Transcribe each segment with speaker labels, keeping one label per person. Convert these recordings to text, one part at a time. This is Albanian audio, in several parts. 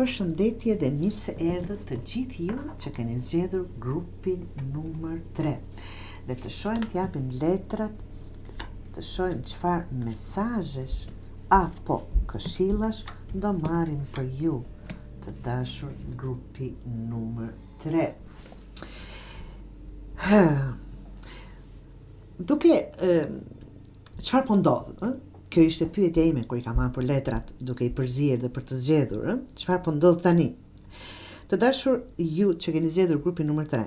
Speaker 1: Përshëndetje dhe mirë se erdhët të gjithë ju që keni zgjedhur grupin numër 3. Dhe të shohim të japim letrat, të shohim çfarë mesazhesh apo këshillash do marrim për ju, të dashur grupi numër 3. Duke çfarë po ndodh, Kjo ishte pyetja ime kur I kam marrë për letrat, duke I përzierë dhe për të zgjedhur, çfarë po ndodh tani? Të dashur ju që keni zgjedhur grupin numër 3,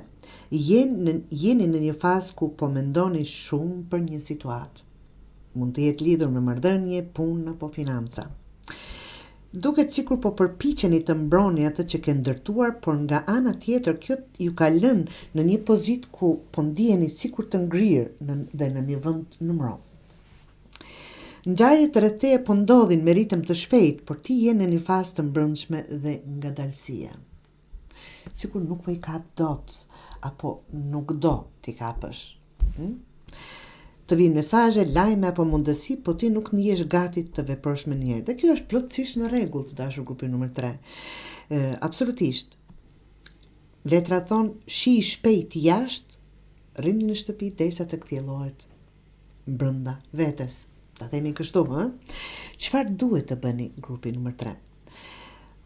Speaker 1: jeni në një fazë ku po mendoni shumë për një situatë. Mund të jetë lidhur me marrëdhënie, punë apo financa. Duket sikur po përpiqeni të mbroni atë që ke ndërtuar, por nga ana tjetër kjo ju ka lënë në një pozitë ku po ndiheni sikur të ngrirë dhe në një vend numëro. Ngjarjet rreth teje po ndodhin me ritëm të shpejtë, por ti je në një fazë të mbrëmshme dhe ngadalësie. Sikur nuk po I kap dot, apo nuk do t'i kapësh. Të vinë mesazhe, lajme apo mundësi, po ti nuk jesh gati të veprosh më njëherë. Dhe kjo është plotësisht në rregull, të dashur grupi numër 3. Absolutisht. Letra thon, shi I shpejt jashtë, rrini në shtëpi derisa të kthjellohet brenda vetes. Ta themi kështu, Çfarë duhet të bëni grupi numër 3?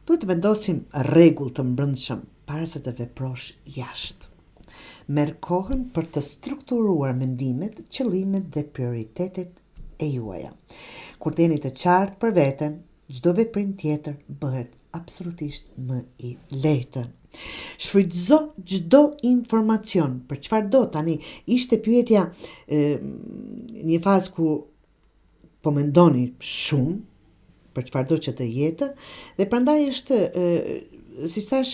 Speaker 1: Duhet të vendosim rregull të mbrëmshëm para se të veprosh jashtë. Merr kohën për të strukturuar mendimet, qëllimet dhe prioritetet e juaja. Kur të jeni të qartë për veten, çdo veprim tjetër bëhet absolutisht më I lehtë. Shfrytëzo çdo informacion për çfarë do tani. Ishte pyetja një fazë ku po mendoni shumë për çfarë do që të jetë dhe prandaj është si thash,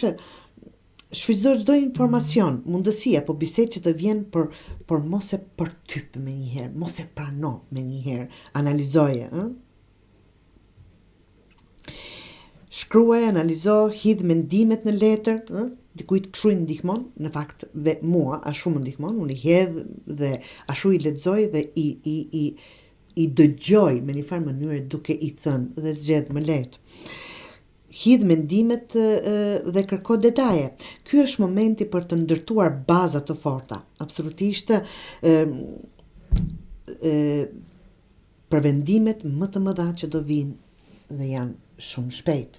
Speaker 1: shfrytëzo çdo informacion, mundësi apo bisedë që të vjen por mos e përtyp menjëherë, mos e prano menjëherë, analizoje, Shkruaj, analizo, hidh mendimet në letër, dikujt kështu I ndihmon, në fakt dhe mua ashtu më ndihmon, unë I hedh dhe ashtu I lexoj dhe I dëgjoj me një farë mënyrë duke I thënë dhe zgjedh më lehtë. Hidh mendimet dhe kërko detaje. Ky është momenti për të ndërtuar baza të forta. Absolutisht për vendimet më të mëdha që do vinë dhe janë shumë shpejt.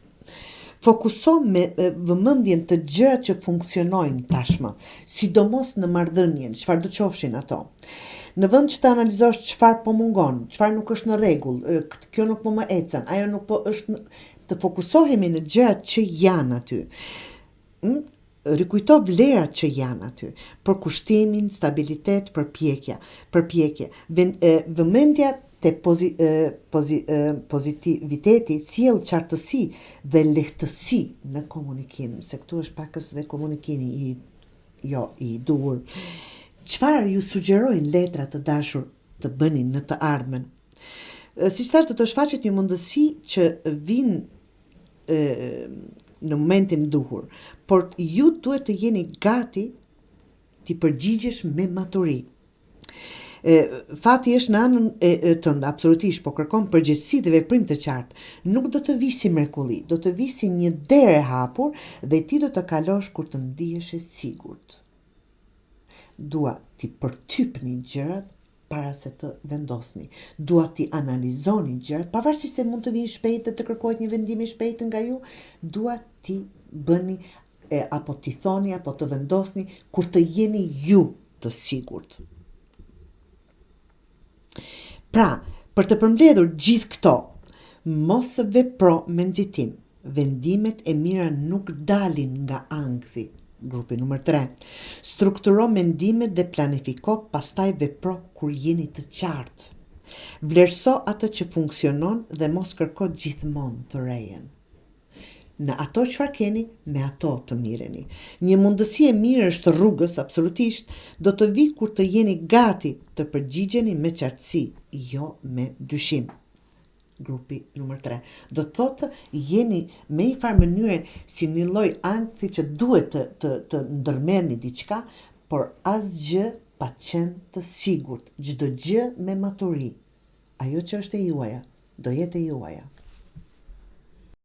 Speaker 1: Fokuso me vëmendjen të gjërat që funksionojnë tashmë, sidomos në marrëdhënien, çfarë do qofshin ato. Në vend që të analizosh çfarë po mungon, çfarë nuk është në rregull, kjo nuk po më ecën, ajo nuk po është, të fokusohemi në gjërat që janë aty. Rikujto vlerat që janë aty, për kushtimin, stabilitet, përpjekje. Vëmendja te pozitiviteti sjell qartësi dhe lehtësi në komunikim, se këtu është pakës dhe komunikimi I duhur. Çfarë ju sugjerojnë letrat të dashur të bëni në të ardhmen? Siç thash, do të shfaqet një mundësi që vinë në momentin duhur, por ju duhet të jeni gati t'i përgjigjesh me maturi. Fati është në anën e tënde, absolutisht, po kërkon përgjegjësi dhe veprim të qartë. Nuk do të visi mrekulli, do të visi një derë e hapur dhe ti do të kalosh kur të ndihesh e sigurt. Dua t'i përtypni gjërat para se të vendosni. Dua t'i analizoni gjërat, pavarësisht se mund të vinë shpejt dhe të kërkohet një vendim I shpejt nga ju, dua t'i bëni apo t'i thoni apo të vendosni kur të jeni ju të sigurt. Pra, për të përmbledhur gjithë këto, mos vepro me nxitim. Vendimet e mira nuk dalin nga ankthi. Grupi numër 3. Strukturo mendimet dhe planifiko, pastaj vepro kur jeni të qartë. Vlerëso atë që funksionon dhe mos kërko gjithmonë të rejen. Në ato çfarë keni, me ato të mireni. Një mundësi e mirë është rrugës, absolutisht, do të vi kur të jeni gati të përgjigjeni me qartësi, jo me dyshim. Grupi numër 3. Do të thotë jeni me një farë mënyrë si një lloj ankthi që duhet të ndërmerrni diçka, por asgjë pa qenë të sigurt, çdo gjë me maturi. Ajo që është e juaja, do jetë e juaja.